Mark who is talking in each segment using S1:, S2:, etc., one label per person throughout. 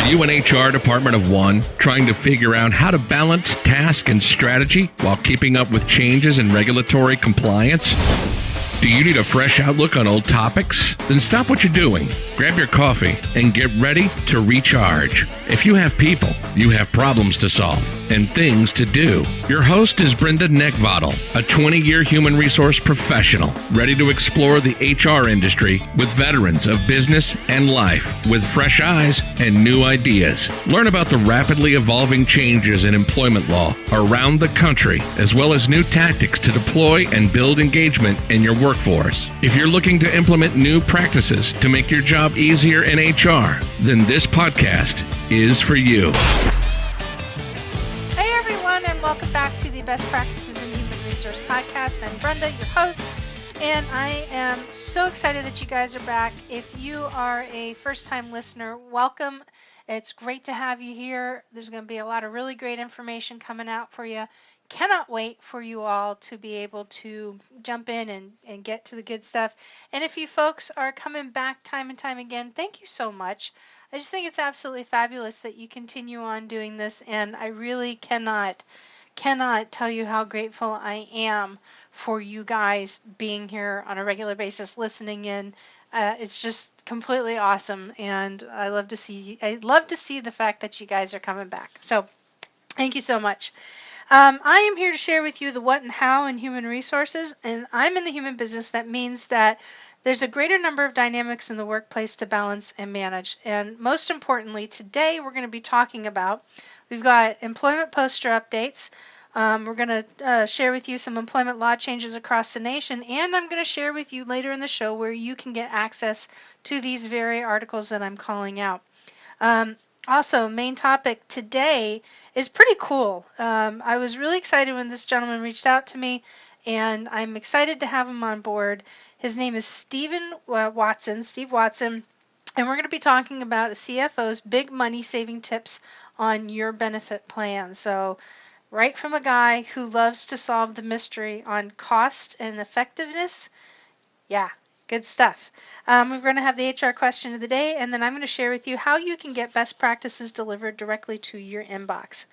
S1: Are you an HR department of one, trying to figure out how to balance task and strategy while keeping up with changes in regulatory compliance? Do you need a fresh outlook on old topics? Then stop what you're doing, grab your coffee, and get ready to recharge. If you have people, you have problems to solve and things to do. Your host is Brenda Neckvattle, a 20-year human resource professional, ready to explore the HR industry with veterans of business and life with fresh eyes and new ideas. Learn about the rapidly evolving changes in employment law around the country, as well as new tactics to deploy and build engagement in your workforce. If you're looking to implement new practices to make your job easier in HR, then this podcast is for you.
S2: Hey everyone, and welcome back to the Best Practices in Human Resource podcast. I'm Brenda, your host, and I am so excited that you guys are back. If you are a first-time listener, welcome. It's great to have you here. There's going to be a lot of really great information coming out for you. Cannot wait for you all to be able to jump in and get to the good stuff. And if you folks are coming back time and time again, thank you so much. I just think it's absolutely fabulous that you continue on doing this, and I really cannot tell you how grateful I am for you guys being here on a regular basis, listening in. It's just completely awesome, and I love to see the fact that you guys are coming back. So thank you so much. I am here to share with you the what and how in human resources, and I'm in the human business. That means that there's a greater number of dynamics in the workplace to balance and manage. And most importantly, today we're going to be talking about, we've got employment poster updates. We're going to share with you some employment law changes across the nation, and I'm going to share with you later in the show where you can get access to these very articles that I'm calling out. Also, main topic today is pretty cool. I was really excited when this gentleman reached out to me, and I'm excited to have him on board. His name is Steve Watson, and we're going to be talking about a CFO's big money saving tips on your benefit plan. So, right from a guy who loves to solve the mystery on cost and effectiveness. Yeah. Good stuff. We're going to have the HR question of the day, and then I'm going to share with you how you can get best practices delivered directly to your inbox.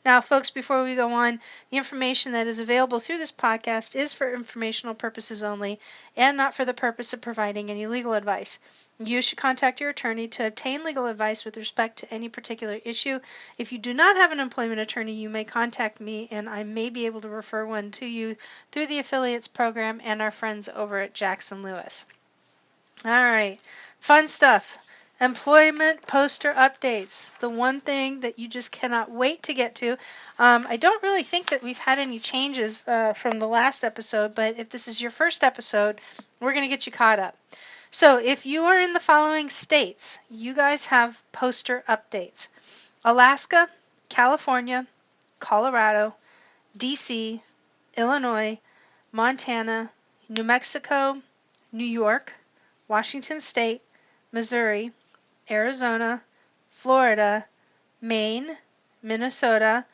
S2: Now, folks, before we go on, the information that is available through this podcast is for informational purposes only and not for the purpose of providing any legal advice. You should contact your attorney to obtain legal advice with respect to any particular issue. If you do not have an employment attorney, you may contact me, and I may be able to refer one to you through the affiliates program and our friends over at Jackson Lewis. All right, fun stuff. Employment poster updates, the one thing that you just cannot wait to get to. I don't really think that we've had any changes from the last episode, but if this is your first episode, we're going to get you caught up. So if you are in the following states, you guys have poster updates: Alaska, California, Colorado, DC, Illinois, Montana, New Mexico, New York, Washington State, Missouri, Arizona, Florida, Maine, Minnesota,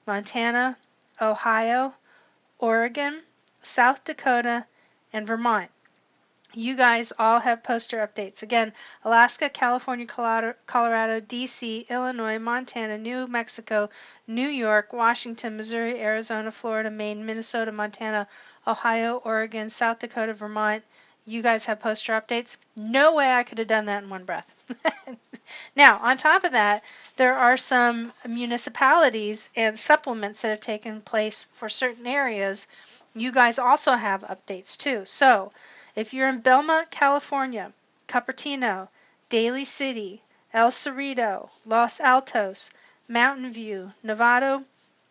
S2: Montana, Ohio, Oregon, South Dakota, and Vermont. You guys all have poster updates. Again, Alaska, California, Colorado, DC, Illinois, Montana, New Mexico, New York, Washington, Missouri, Arizona, Florida, Maine, Minnesota, Montana, Ohio, Oregon, South Dakota, Vermont. You guys have poster updates. No way I could have done that in one breath. Now, on top of that, there are some municipalities and supplements that have taken place for certain areas. You guys also have updates too. So, if you're in Belmont, California, Cupertino, Daly City, El Cerrito, Los Altos, Mountain View, Novato,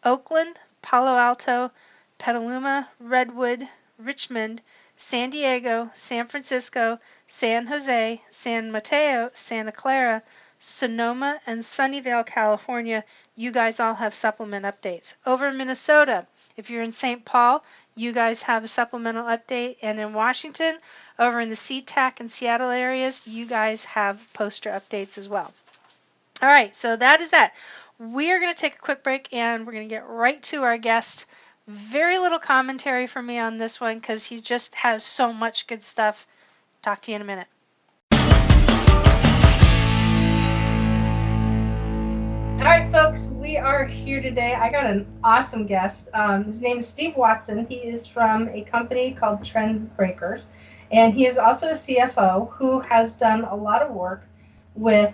S2: Oakland, Palo Alto, Petaluma, Redwood, Richmond, San Diego, San Francisco, San Jose, San Mateo, Santa Clara, Sonoma, and Sunnyvale, California, you guys all have supplement updates. Over in Minnesota, if you're in St. Paul, you guys have a supplemental update. And in Washington, over in the SeaTac and Seattle areas, you guys have poster updates as well. All right, so that is that. We are going to take a quick break, and we're going to get right to our guest. Very little commentary from me on this one because he just has so much good stuff. Talk to you in a minute. we are here today. I got an awesome guest. His name is Steve Watson. He is from a company called Trend Breakers, and he is also a CFO who has done a lot of work with,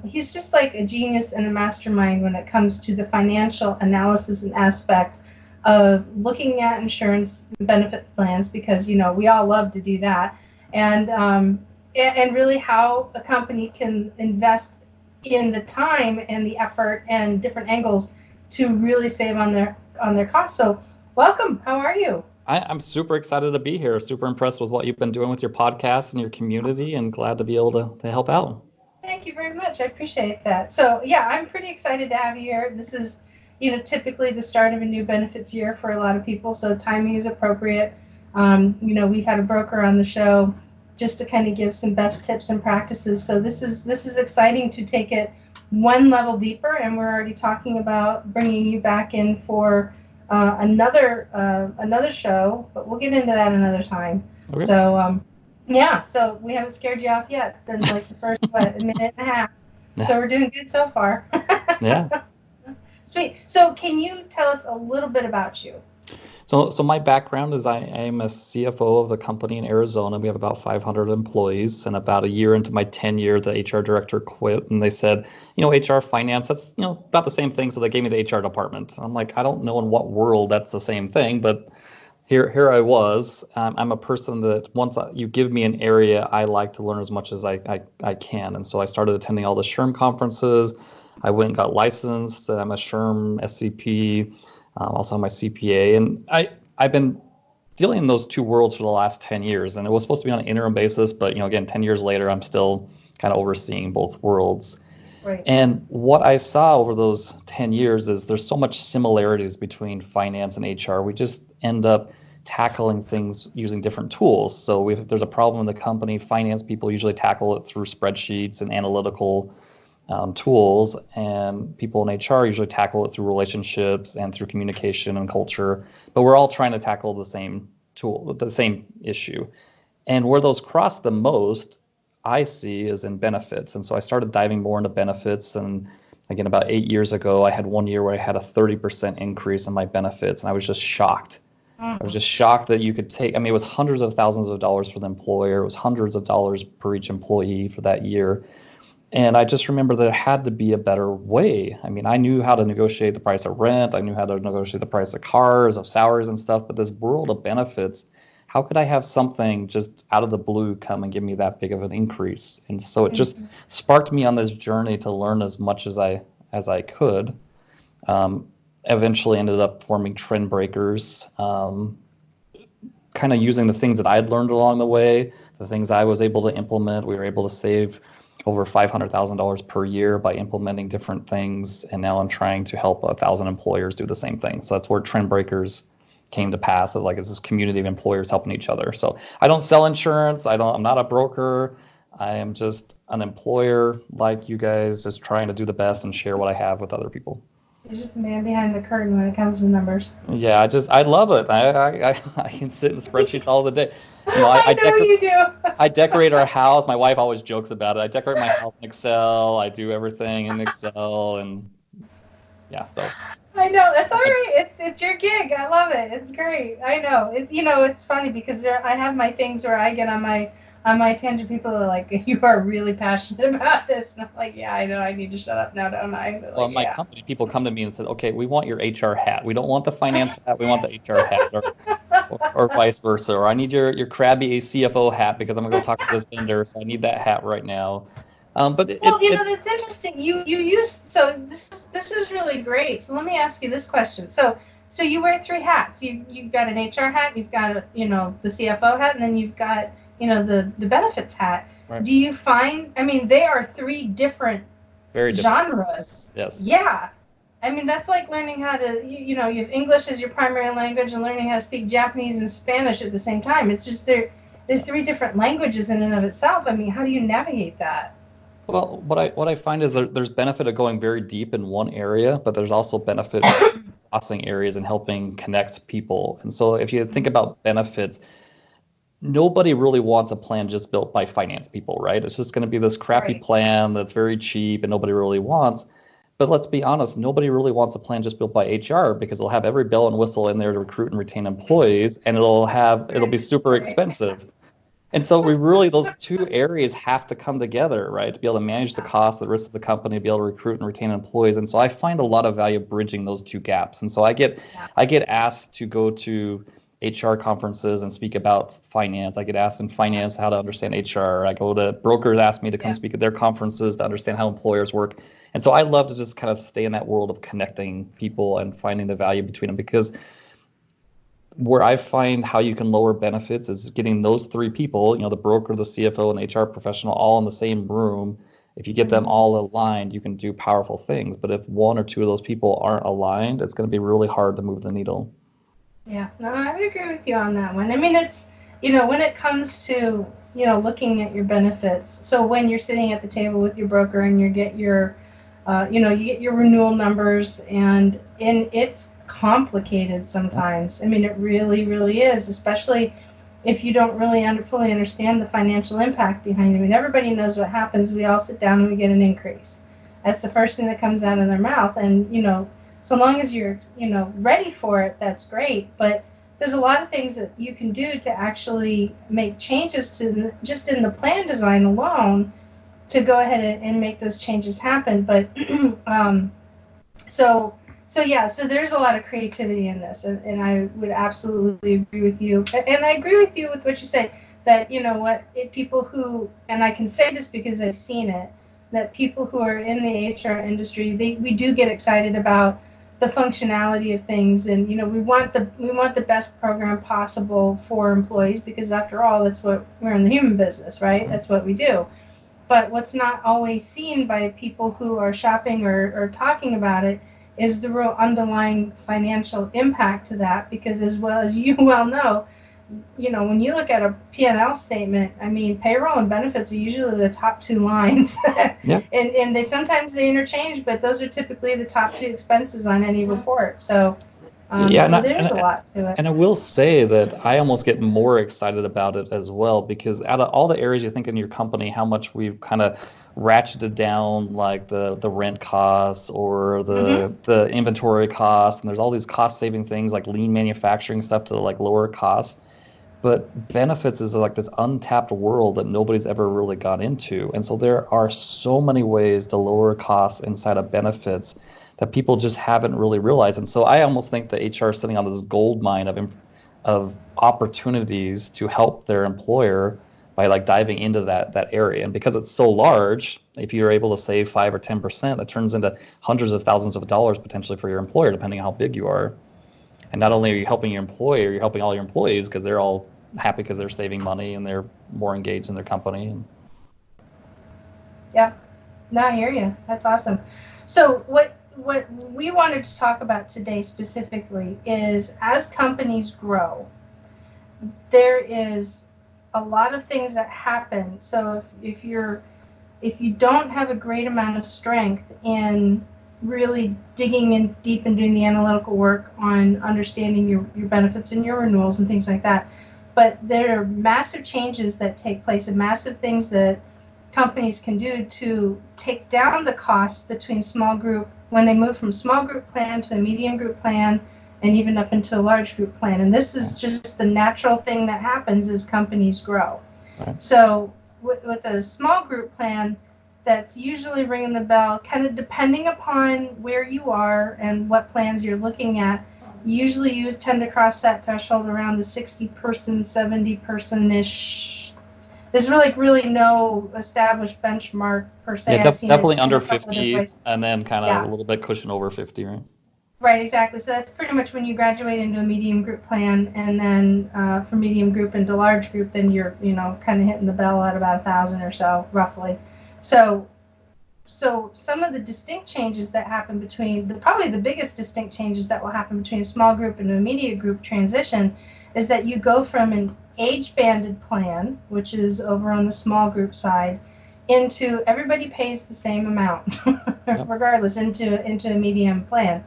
S2: he's just like a genius and a mastermind when it comes to the financial analysis and aspect of looking at insurance benefit plans, because, you know, we all love to do that. And really how a company can invest in the time and the effort and different angles to really save on their costs. So welcome. How are you?
S3: I'm super excited to be here. Super impressed with what you've been doing with your podcast and your community, and glad to be able to help out.
S2: Thank you very much. I appreciate that. So yeah, I'm pretty excited to have you here. This is, you know, typically the start of a new benefits year for a lot of people, so timing is appropriate. You know, we've had a broker on the show just to kind of give some best tips and practices. So this is exciting to take it one level deeper, and we're already talking about bringing you back in for another show, but we'll get into that another time. Okay. So yeah, so we haven't scared you off yet. It's been like the first a minute and a half. Yeah. So we're doing good so far.
S3: Yeah.
S2: Sweet. So can you tell us a little bit about you?
S3: So my background is I am a CFO of the company in Arizona. We have about 500 employees, and about a year into my tenure, the HR director quit, and they said, you know, HR finance, that's, you know, about the same thing. So they gave me the HR department. I'm like, I don't know in what world that's the same thing, but here I was. I'm a person that once you give me an area, I like to learn as much as I can. And so I started attending all the SHRM conferences. I went and got licensed. I'm a SHRM SCP. Also my CPA, and I've been dealing in those two worlds for the last 10 years, and it was supposed to be on an interim basis, but, you know, again, 10 years later, I'm still kind of overseeing both worlds.
S2: Right.
S3: And what I saw over those 10 years is there's so much similarities between finance and HR. We just end up tackling things using different tools. So if there's a problem in the company, finance people usually tackle it through spreadsheets and analytical tools, and people in HR usually tackle it through relationships and through communication and culture, but we're all trying to tackle the same issue. And where those cross the most, I see, is in benefits. And so I started diving more into benefits, and again, about 8 years ago, I had one year where I had a 30% increase in my benefits, and I was just shocked. I was just shocked that you could take, I mean, it was hundreds of thousands of dollars for the employer, it was hundreds of dollars per each employee for that year. And I just remember there had to be a better way. I mean, I knew how to negotiate the price of rent. I knew how to negotiate the price of cars, of salaries and stuff. But this world of benefits, how could I have something just out of the blue come and give me that big of an increase? And so it just sparked me on this journey to learn as much as I could. Eventually ended up forming Trend Breakers, kind of using the things that I had learned along the way, the things I was able to implement. We were able to save over $500,000 per year by implementing different things, and now I'm trying to help 1,000 employers do the same thing. So that's where Trend Breakers came to pass. Like, it's this community of employers helping each other. So I don't sell insurance. I'm not a broker. I am just an employer like you guys, just trying to do the best and share what I have with other people.
S2: You're just the man behind the curtain when it comes to numbers.
S3: Yeah, I love it. I can sit in spreadsheets all the day. You know,
S2: I know you do.
S3: I decorate our house. My wife always jokes about it. I decorate my house in Excel. I do everything in Excel, and yeah. So.
S2: I know, that's all right. It's your gig. I love it. It's great. I know. It's funny because I have my things where I get on my tangent. People are like, you are really passionate about this. And I'm like, yeah, I know. I need to shut up now, don't I? Like,
S3: well, my company, people come to me and say, okay, we want your HR hat. We don't want the finance hat. We want the HR hat, or vice versa. Or I need your crabby CFO hat because I'm going to go talk to this vendor. So I need that hat right now.
S2: That's interesting. You use, so this is really great. So let me ask you this question. So you wear three hats. You've got an HR hat, you've got the CFO hat, and then you've got the benefits hat. Right. Do you find? I mean, they are three different genres.
S3: Yes.
S2: Yeah. I mean, that's like learning how to you have English as your primary language and learning how to speak Japanese and Spanish at the same time. It's just there's three different languages in and of itself. I mean, how do you navigate that?
S3: Well, what I find is there's benefit of going very deep in one area, but there's also benefit of crossing areas and helping connect people. And so if you think about benefits, nobody really wants a plan just built by finance people, right? It's just going to be this crappy plan that's very cheap and nobody really wants. But let's be honest, nobody really wants a plan just built by HR because it'll have every bell and whistle in there to recruit and retain employees, and it'll be super expensive. And so we really, those two areas have to come together, right? To be able to manage the cost, the risk of the company, to be able to recruit and retain employees. And so I find a lot of value bridging those two gaps. And so I get asked to go to HR conferences and speak about finance. I get asked in finance how to understand HR. I go to brokers ask me to come speak at their conferences to understand how employers work. And so I love to just kind of stay in that world of connecting people and finding the value between them, because where I find how you can lower benefits is getting those three people, the broker, the CFO, and the HR professional all in the same room. If you get them all aligned, you can do powerful things. But if one or two of those people aren't aligned, it's going to be really hard to move the needle.
S2: Yeah, no, I would agree with you on that one. I mean, it's, when it comes to, looking at your benefits. So when you're sitting at the table with your broker and you get your, you get your renewal numbers, and it's complicated sometimes. I mean, it really, really is, especially if you don't really fully understand the financial impact behind it. I mean, everybody knows what happens. We all sit down and we get an increase. That's the first thing that comes out of their mouth. And, so long as you're, ready for it, that's great. But there's a lot of things that you can do to actually make changes to just in the plan design alone to go ahead and make those changes happen. But so there's a lot of creativity in this, and I would absolutely agree with you. And I agree with you with what you say, that, people who, and I can say this because I've seen it, that people who are in the HR industry, we do get excited about the functionality of things, and, we want the best program possible for employees, because after all, that's what we're in the human business, right? That's what we do. But what's not always seen by people who are shopping or talking about it is the real underlying financial impact to that, because as well as you well know, when you look at a P&L statement, I mean, payroll and benefits are usually the top two lines. And they sometimes interchange, but those are typically the top two expenses on any report. So there's a lot to it.
S3: And I will say that I almost get more excited about it as well, because out of all the areas you think in your company, how much we've kind of ratcheted down, like the rent costs or the inventory costs, and there's all these cost saving things like lean manufacturing stuff to like lower costs. But benefits is like this untapped world that nobody's ever really got into. And so there are so many ways to lower costs inside of benefits that people just haven't really realized. And so I almost think that HR is sitting on this gold mine of opportunities to help their employer by like diving into that area. And because it's so large, if you're able to save 5 or 10%, that turns into hundreds of thousands of dollars potentially for your employer, depending on how big you are. And not only are you helping your employer, you're helping all your employees, because they're all happy because they're saving money and they're more engaged in their company.
S2: Yeah, no, I hear you. That's awesome. So what we wanted to talk about today specifically is, as companies grow, there is a lot of things that happen. So if you don't have a great amount of strength in really digging in deep and doing the analytical work on understanding your benefits and your renewals and things like that, but there are massive changes that take place and massive things that companies can do to take down the cost between small group, when they move from small group plan to a medium group plan and even up into a large group plan. And this is just the natural thing that happens as companies grow.
S3: Right.
S2: So with a small group plan, that's usually ringing the bell, kind of depending upon where you are and what plans you're looking at. Usually you tend to cross that threshold around the 60-person, 70-person-ish. There's really no established benchmark per se.
S3: Yeah, definitely under 50, and then kind of a little bit cushion over 50, right?
S2: Right, exactly. So that's pretty much when you graduate into a medium group plan, and then from medium group into large group, then you're kind of hitting the bell at about 1,000 or so, roughly. So some of the distinct changes that happen between, probably the biggest distinct changes that will happen between a small group and an immediate group transition is that you go from an age-banded plan, which is over on the small group side, into everybody pays the same amount, regardless, into a medium plan.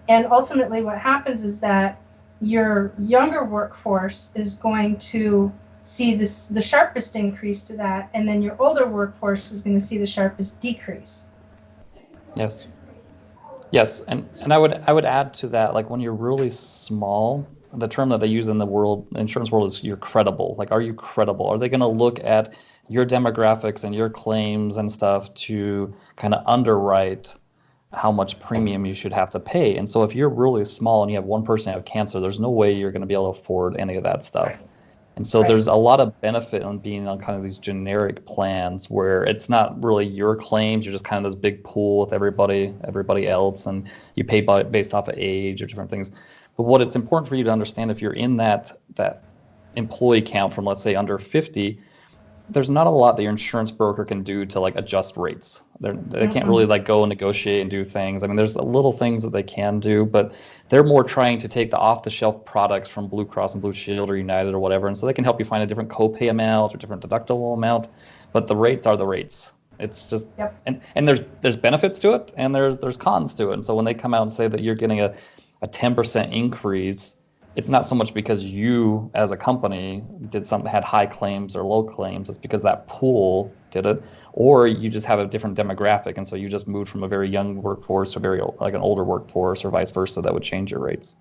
S2: And ultimately what happens is that your younger workforce is going to see the sharpest increase to that, and then your older workforce is going to see the sharpest decrease.
S3: Yes. Yes, and I would add to that, like when you're really small, the term that they use in the insurance world is you're credible. Like, are you credible? Are they going to look at your demographics and your claims and stuff to kind of underwrite how much premium you should have to pay? And so if you're really small and you have one person have cancer, there's no way you're going to be able to afford any of that stuff. And so
S2: Right.
S3: there's a lot of benefit on being on kind of these generic plans where it's not really your claims. You're just kind of this big pool with everybody else, and you pay based off of age or different things. But what it's important for you to understand, if you're in that employee count from, let's say, under 50, there's not a lot that your insurance broker can do to like adjust rates. They can't really like go and negotiate and do things. I mean, there's little things that they can do, but they're more trying to take the off-the-shelf products from Blue Cross and Blue Shield or United or whatever, and so they can help you find a different copay amount or different deductible amount. But the rates are the rates. It's just
S2: Yep.
S3: and there's benefits to it and there's cons to it. And so when they come out and say that you're getting a 10% increase, it's not so much because you as a company had high claims or low claims. It's because that pool did it, or you just have a different demographic, and so you just moved from a very young workforce to like an older workforce, or vice versa. That would change your rates.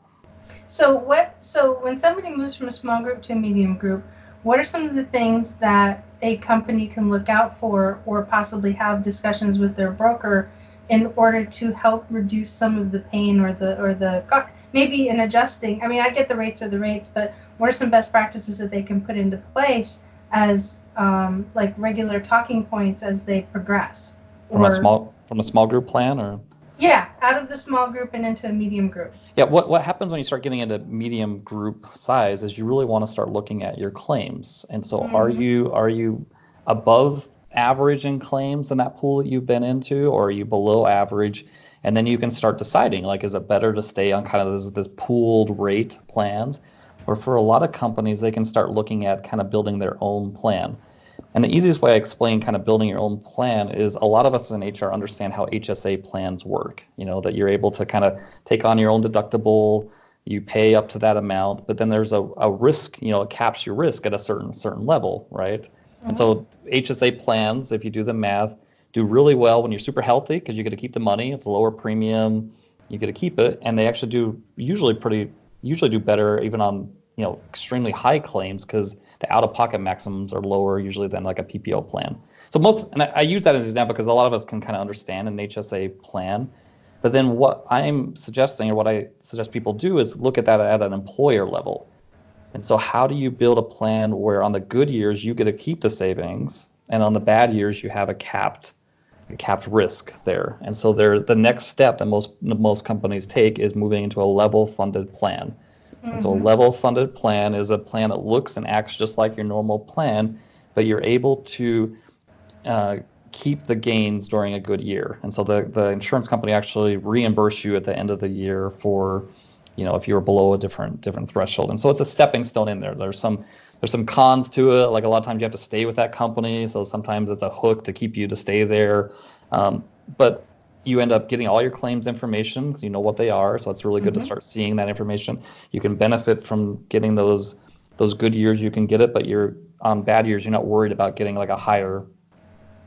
S2: So when somebody moves from a small group to a medium group, what are some of the things that a company can look out for, or possibly have discussions with their broker in order to help reduce some of the pain or the maybe in adjusting? I mean, I get the rates are the rates, but what are some best practices that they can put into place as like regular talking points as they progress?
S3: From a small group plan, or
S2: Yeah, out of the small group and into a medium group.
S3: yeah, what happens when you start getting into medium group size is you really want to start looking at your claims. And so are you above average in claims in that pool that you've been into, or are you below average? And then you can start deciding, like, is it better to stay on kind of this pooled rate plans? Or for a lot of companies, they can start looking at kind of building their own plan. And the easiest way I explain kind of building your own plan is, a lot of us in HR understand how HSA plans work. You know, that you're able to kind of take on your own deductible, you pay up to that amount, but then there's a risk, you know, it caps your risk at a certain level, right? And so HSA plans, if you do the math, do really well when you're super healthy because you get to keep the money. It's a lower premium, you get to keep it, and they actually do usually do better even on, you know, extremely high claims, because the out-of-pocket maximums are lower usually than like a PPO plan. So and I use that as an example because a lot of us can kind of understand an HSA plan. But then what I'm suggesting, or what I suggest people do, is look at that at an employer level. And so how do you build a plan where on the good years you get to keep the savings, and on the bad years you have a capped risk there? And so the next step that most companies take is moving into a level funded plan. And so a level funded plan is a plan that looks and acts just like your normal plan, but you're able to keep the gains during a good year. And so the insurance company actually reimburse you at the end of the year for, you know, if you were below a different threshold. And so it's a stepping stone in there. There's some cons to it. Like, a lot of times you have to stay with that company, so sometimes it's a hook to keep you to stay there. But you end up getting all your claims information because you know what they are, so it's really good to start seeing that information. You can benefit from getting those good years, you can get it, but you're on bad years, you're not worried about getting like a higher,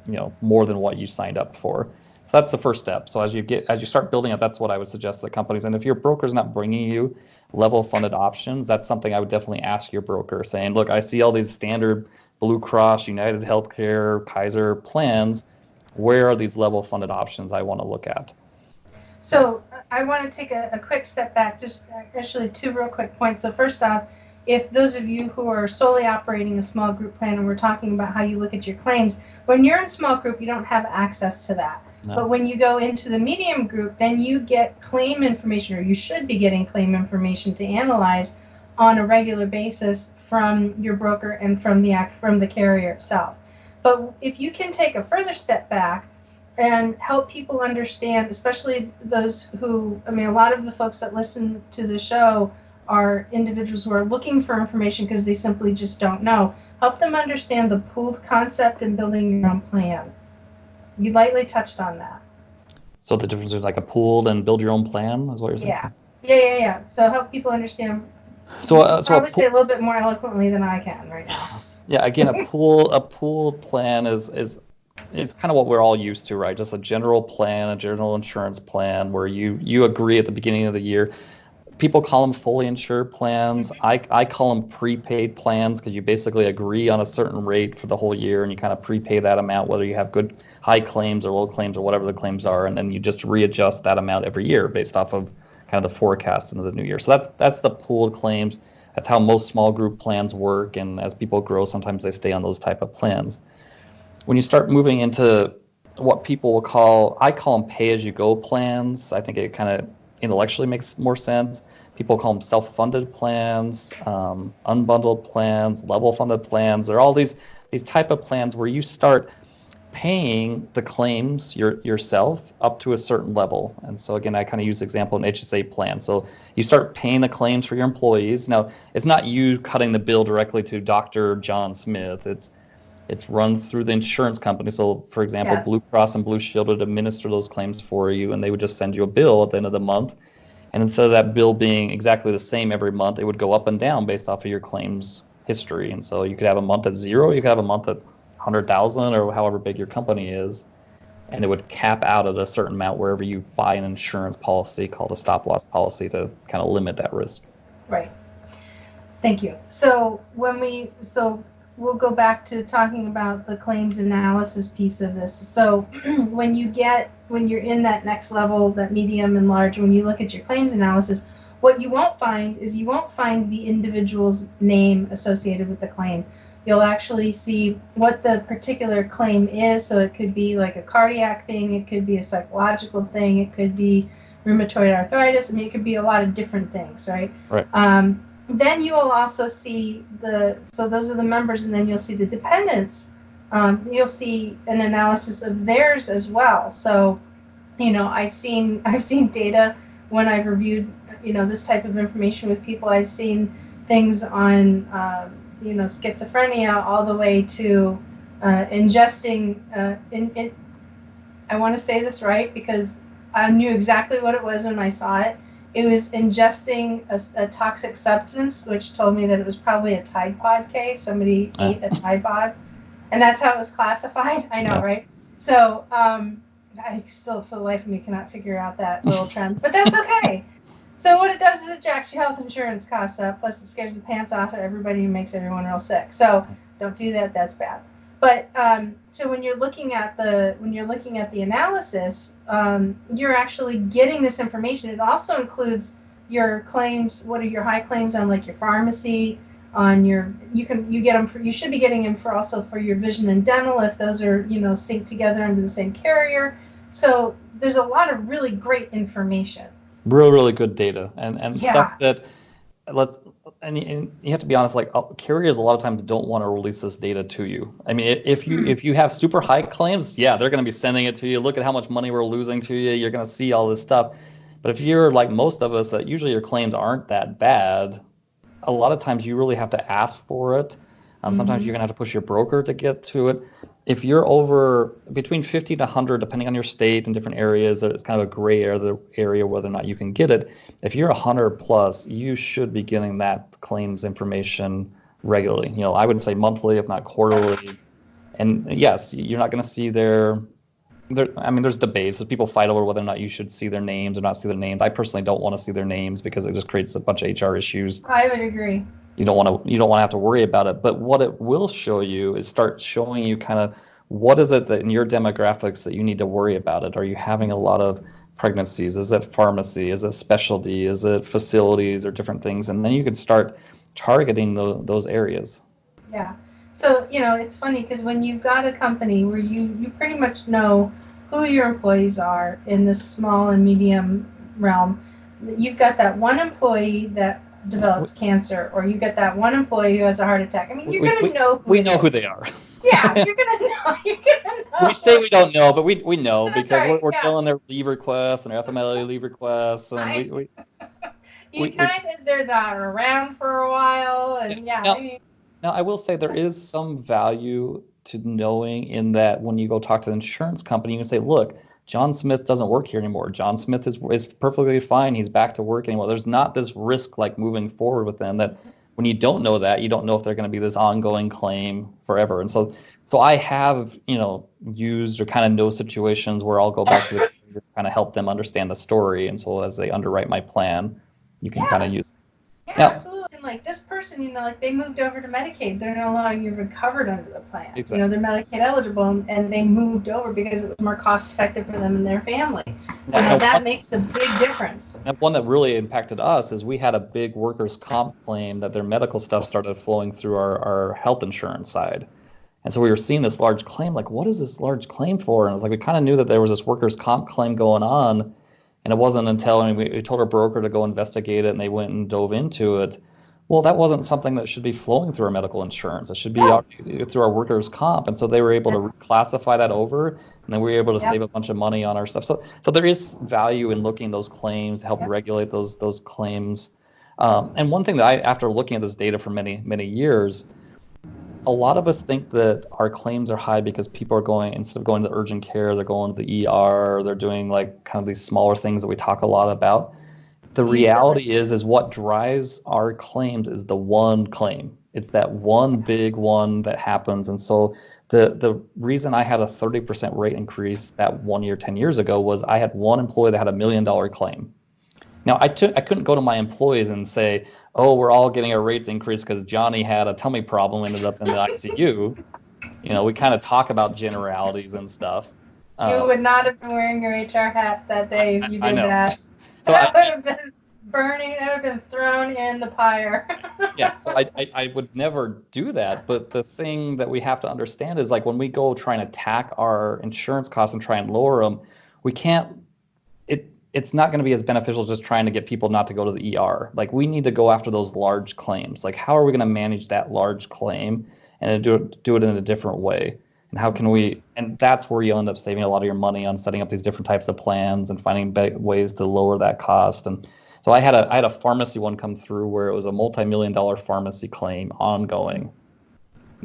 S3: you know, more than what you signed up for. So that's the first step. So as you start building up, that's what I would suggest to the companies. And if your broker's not bringing you level funded options, that's something I would definitely ask your broker, saying, look, I see all these standard Blue Cross, United Healthcare, Kaiser plans. Where are these level funded options I want to look at?
S2: So I want to take a quick step back, just actually two real quick points. So first off, if those of you who are solely operating a small group plan, and we're talking about how you look at your claims, when you're in small group, you don't have access to that. No. But when you go into the medium group, then you get claim information, or you should be getting claim information to analyze on a regular basis from your broker and from the carrier itself. But if you can take a further step back and help people understand, especially those who, I mean, a lot of the folks that listen to the show are individuals who are looking for information because they simply just don't know. Help them understand the pooled concept and building your own plan. You lightly touched on that.
S3: So the difference is like a pooled and build your own plan is what you're saying?
S2: Yeah. So help people understand.
S3: So
S2: probably say a little bit more eloquently than I can right now.
S3: Yeah, again, a pooled plan is It's kind of what we're all used to, right? Just a general plan, a general insurance plan where you agree at the beginning of the year. People call them fully insured plans. I call them prepaid plans because you basically agree on a certain rate for the whole year and you kind of prepay that amount, whether you have good high claims or low claims or whatever the claims are, and then you just readjust that amount every year based off of kind of the forecast into the new year. So that's the pooled claims. That's how most small group plans work, and as people grow, sometimes they stay on those type of plans. When you start moving into what people will I call them pay-as-you-go plans. I think it kind of intellectually makes more sense. People call them self-funded plans, unbundled plans, level-funded plans. There are all these type of plans where you start paying the claims yourself up to a certain level. And so again, I kind of use the example in HSA plan. So you start paying the claims for your employees. Now, it's not you cutting the bill directly to Dr. John Smith. It's run through the insurance company. So, for example,
S2: Yeah.
S3: Blue Cross and Blue Shield would administer those claims for you, and they would just send you a bill at the end of the month. And instead of that bill being exactly the same every month, it would go up and down based off of your claims history. And so you could have a month at 0, you could have a month at 100,000 or however big your company is, and it would cap out at a certain amount wherever you buy an insurance policy called a stop loss policy to kind of limit that risk.
S2: Right. Thank you. So we'll go back to talking about the claims analysis piece of this. So when you're in that next level, that medium and large, when you look at your claims analysis, what you won't find the individual's name associated with the claim. You'll actually see what the particular claim is. So it could be like a cardiac thing, it could be a psychological thing, it could be rheumatoid arthritis. I mean, it could be a lot of different things, right?
S3: Right.
S2: Then you will also see so those are the members, and then you'll see the dependents. You'll see an analysis of theirs as well. So, I've seen data when I've reviewed, this type of information with people. I've seen things on, schizophrenia all the way to ingesting. I want to say this right because I knew exactly what it was when I saw it. It was ingesting a toxic substance, which told me that it was probably a Tide Pod case. Somebody ate a Tide Pod, and that's how it was classified. I know,
S3: Yeah.
S2: right? So I still, for the life of me, cannot figure out that little trend, but that's okay. So what it does is it jacks your health insurance costs up, plus it scares the pants off of everybody and makes everyone real sick. So don't do that. That's bad. But so when you're looking at the analysis, you're actually getting this information. It also includes your claims. What are your high claims on, like your pharmacy? On your you get them you should be getting them for your vision and dental if those are synced together under the same carrier. So there's a lot of really great information.
S3: Really good data and
S2: Yeah.
S3: stuff that and you have to be honest, like carriers a lot of times don't want to release this data to you. I mean, if you have super high claims, yeah, they're going to be sending it to you. Look at how much money we're losing to you. You're going to see all this stuff. But if you're like most of us, that usually your claims aren't that bad, a lot of times you really have to ask for it. Sometimes you're going to have to push your broker to get to it. If you're over between 50 to 100, depending on your state and different areas, it's kind of a gray area whether or not you can get it. If you're 100 plus, you should be getting that claims information regularly. I would say monthly, if not quarterly. And yes, you're not going to see there's debates. People fight over whether or not you should see their names or not see their names. I personally don't want to see their names because it just creates a bunch of HR issues.
S2: I would agree.
S3: You don't want to have to worry about it. But what it will show you is start showing you kind of what is it that in your demographics that you need to worry about it. Are you having a lot of pregnancies? Is it pharmacy? Is it specialty? Is it facilities or different things? And then you can start targeting those areas.
S2: Yeah. So, it's funny because when you've got a company where you pretty much know who your employees are in the small and medium realm, you've got that one employee that develops cancer, or you get that one employee who has a heart attack. I mean, you're going to know
S3: we know who they are.
S2: Yeah, you're going to know.
S3: We say we don't know, but we know
S2: That's
S3: because
S2: right,
S3: we're
S2: yeah.
S3: filling their leave requests and their FMLA leave requests. And
S2: they're not around for a while. And
S3: Now, I will say there is some value to knowing in that when you go talk to the insurance company, you can say, look, John Smith doesn't work here anymore. John Smith is perfectly fine. He's back to work anymore. There's not this risk like moving forward with them that when you don't know that, you don't know if they're going to be this ongoing claim forever. And so I have, used or kind of know situations where I'll go back to the carrier to kind of help them understand the story. And so as they underwrite my plan, you can kind of use.
S2: Yeah,
S3: Now,
S2: absolutely. And like this person, like they moved over to Medicaid. They're no longer covered under the plan.
S3: Exactly.
S2: They're Medicaid eligible, and they moved over because it was more cost effective for them and their family. That makes a big difference.
S3: And one that really impacted us is we had a big workers' comp claim that their medical stuff started flowing through our health insurance side. And so we were seeing this large claim, like, what is this large claim for? And it was like, we kind of knew that there was this workers' comp claim going on. And it wasn't until we told our broker to go investigate it, and they went and dove into it. Well, that wasn't something that should be flowing through our medical insurance. It should be out through our workers' comp. And so they were able to reclassify that over, and then we were able to save a bunch of money on our stuff. So there is value in looking at those claims, help regulate those claims. And one thing that after looking at this data for many, many years, a lot of us think that our claims are high because people are going, instead of going to urgent care, they're going to the ER, they're doing like kind of these smaller things that we talk a lot about. The reality is what drives our claims is the one claim. It's that one big one that happens. And so the reason I had a 30% rate increase that 1 year, 10 years ago was I had one employee that had $1 million claim. Now, I couldn't go to my employees and say, oh, we're all getting our rates increased because Johnny had a tummy problem, ended up in the ICU. We kind of talk about generalities and stuff.
S2: You would not have been wearing your HR hat that day if you did that.
S3: So
S2: that would have been burning. That would have been thrown in the pyre.
S3: Yeah, so I would never do that. But the thing that we have to understand is, like, when we go try and attack our insurance costs and try and lower them, we can't. It's not going to be as beneficial as just trying to get people not to go to the ER. Like, we need to go after those large claims. Like, how are we going to manage that large claim and do it in a different way? And how can we? And that's where you end up saving a lot of your money on setting up these different types of plans and finding ways to lower that cost. And so I had a pharmacy one come through where it was a multi-million-dollar pharmacy claim ongoing.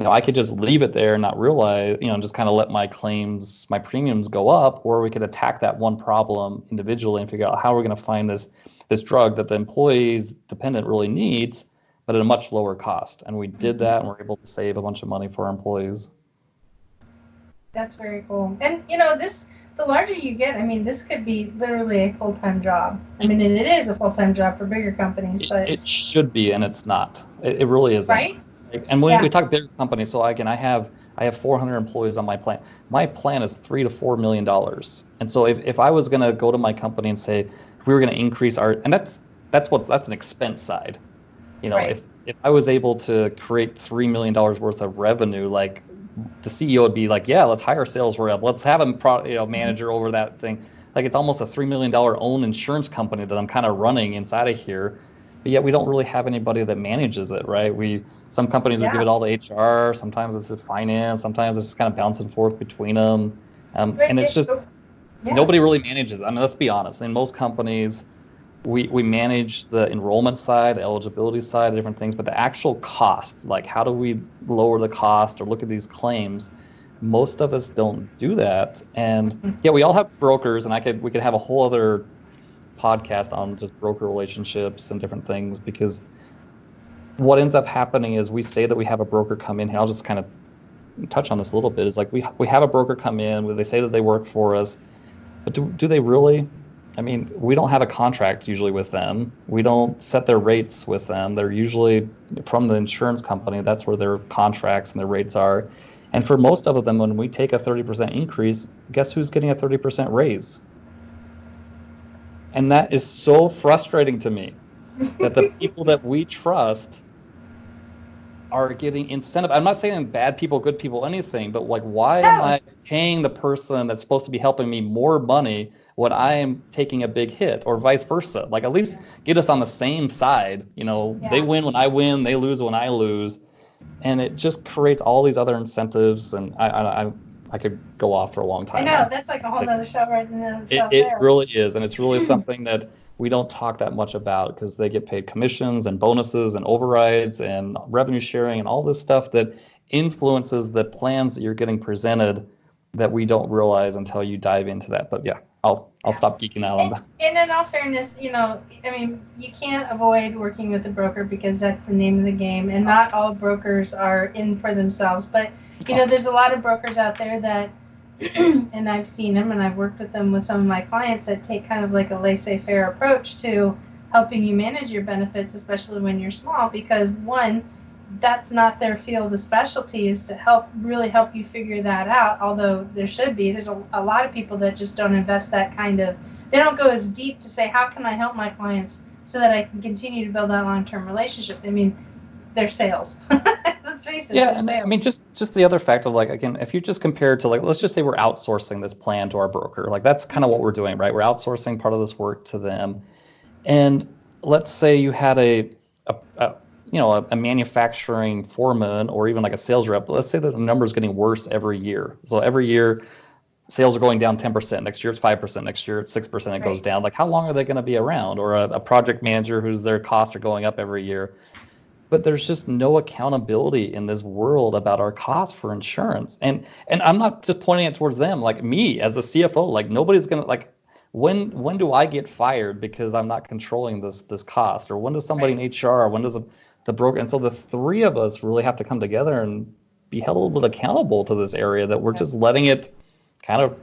S3: I could just leave it there and not realize, just kind of let my premiums go up, or we could attack that one problem individually and figure out how we're going to find this drug that the employee's dependent really needs, but at a much lower cost. And we did that, and we're able to save a bunch of money for our employees.
S2: That's very cool. And, the larger you get, this could be literally a full-time job. And it is a full-time job for bigger companies, but
S3: it should be, and it's not. It really isn't.
S2: Right?
S3: And when we talk bigger companies, so again, I have 400 employees on my plan. My plan is $3 to $4 million. And so if I was going to go to my company and say we were going to increase and that's an expense side. If I was able to create $3 million worth of revenue, like, the CEO would be like, yeah, let's hire a sales rep. Let's have a manager over that thing. Like, it's almost a $3 million own insurance company that I'm kind of running inside of here. But yet we don't really have anybody that manages it, right? Some companies would give it all to HR. Sometimes it's finance. Sometimes it's just kind of bouncing forth between them. And it's just nobody really manages it. Let's be honest. In most companies, we manage the enrollment side, the eligibility side, different things. But the actual cost, like how do we lower the cost or look at these claims, most of us don't do that. And we all have brokers, and we could have a whole other podcast on just broker relationships and different things, because what ends up happening is we say that we have a broker come in here. I'll just kind of touch on this a little bit. Is like we have a broker come in where they say that they work for us, but do they really? We don't have a contract usually with them. We don't set their rates with them. They're usually from the insurance company. That's where their contracts and their rates are. And for most of them, when we take a 30% increase, guess who's getting a 30% raise? And that is so frustrating to me, that the people that we trust are getting incentive. I'm not saying bad people, good people, anything, but like, why am I paying the person that's supposed to be helping me more money when I am taking a big hit, or vice versa? Like, at least get us on the same side. They win when I win, they lose when I lose. And it just creates all these other incentives. And I could go off for a long time.
S2: I know, that's like a whole other show right in itself.
S3: It really is, and it's really something that we don't talk that much about, because they get paid commissions and bonuses and overrides and revenue sharing and all this stuff that influences the plans that you're getting presented that we don't realize until you dive into that. But yeah, I'll I'll stop geeking out on that.
S2: And in all fairness, I mean, you can't avoid working with a broker because that's the name of the game, and not all brokers are in for themselves. But, there's a lot of brokers out there that, and I've seen them and I've worked with them with some of my clients that take kind of like a laissez-faire approach to helping you manage your benefits, especially when you're small, because one, that's not their field of specialty, is to really help you figure that out. Although there's a lot of people that just don't invest that they don't go as deep to say, how can I help my clients so that I can continue to build that long-term relationship? I mean, they're sales. Let's face it.
S3: Yeah, and I mean, just the other fact of, like, again, if you just compare it to, like, let's just say we're outsourcing this plan to our broker. Like, that's kind of what we're doing, right? We're outsourcing part of this work to them. And let's say you had a manufacturing foreman or even like a sales rep. Let's say that the number is getting worse every year. So every year sales are going down 10%. Next year it's 5%. Next year it's 6%. It goes down. Like, how long are they going to be around? Or a project manager their costs are going up every year. But there's just no accountability in this world about our costs for insurance. And I'm not just pointing it towards them. Like, me as the CFO, like, nobody's going to, like, when do I get fired because I'm not controlling this cost? Or when does somebody in HR, when does the broker? And so the three of us really have to come together and be held a little bit accountable to this area, that we're just letting it kind of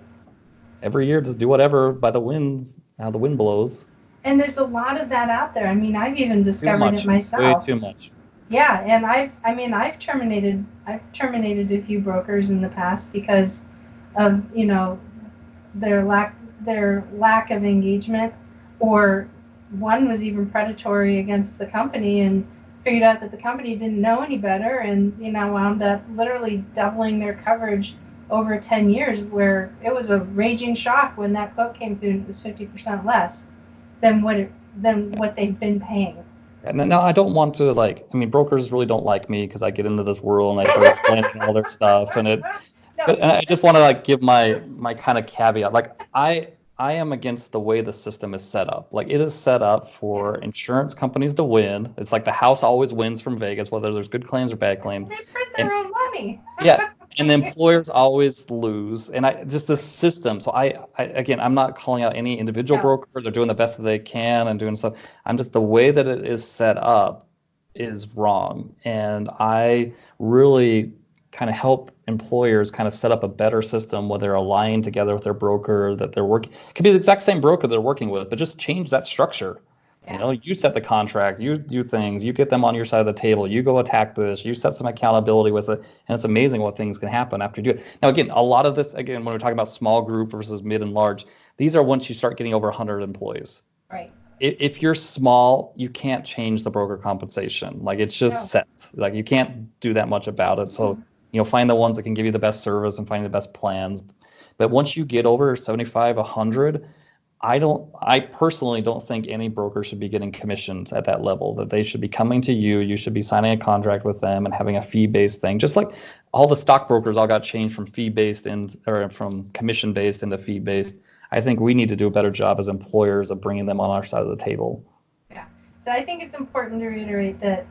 S3: every year just do whatever by the winds, how the wind blows.
S2: And there's a lot of that out there. I mean, I've even discovered it myself.
S3: Way too much.
S2: Yeah, and I've terminated a few brokers in the past because of, their lack of engagement, or one was even predatory against the company, and figured out that the company didn't know any better, and wound up literally doubling their coverage over 10 years, where it was a raging shock when that quote came through and it was 50% less than what they've been paying.
S3: No, I don't want to, like, I mean, brokers really don't like me because I get into this world and I start explaining all their stuff, but I just want to, like, give my kind of caveat. Like, I am against the way the system is set up. Like, it is set up for insurance companies to win. It's like the house always wins from Vegas, whether there's good claims or bad claims.
S2: They print their own money.
S3: Yeah. And the employers always lose. And just the system. So I'm not calling out any individual broker. They're doing the best that they can and doing stuff. I'm just, the way that it is set up is wrong. And I really kind of help employers kind of set up a better system where they're aligned together with their broker, that they're working. It could be the exact same broker they're working with, but just change that structure. Yeah. You set the contract, you do things, you get them on your side of the table, you go attack this, you set some accountability with it, and it's amazing what things can happen after you do it. Now, again, a lot of this, when we're talking about small group versus mid and large, these are once you start getting over 100 employees.
S2: Right.
S3: If you're small, you can't change the broker compensation. Like, it's just set. Like, you can't do that much about it. So, find the ones that can give you the best service and find the best plans. But once you get over 75, 100, I personally don't think any broker should be getting commissions at that level, that they should be coming to you. You should be signing a contract with them and having a fee-based thing. Just like all the stockbrokers all got changed from fee-based or from commission-based into fee-based. I think we need to do a better job as employers of bringing them on our side of the table.
S2: Yeah. So I think it's important to reiterate that,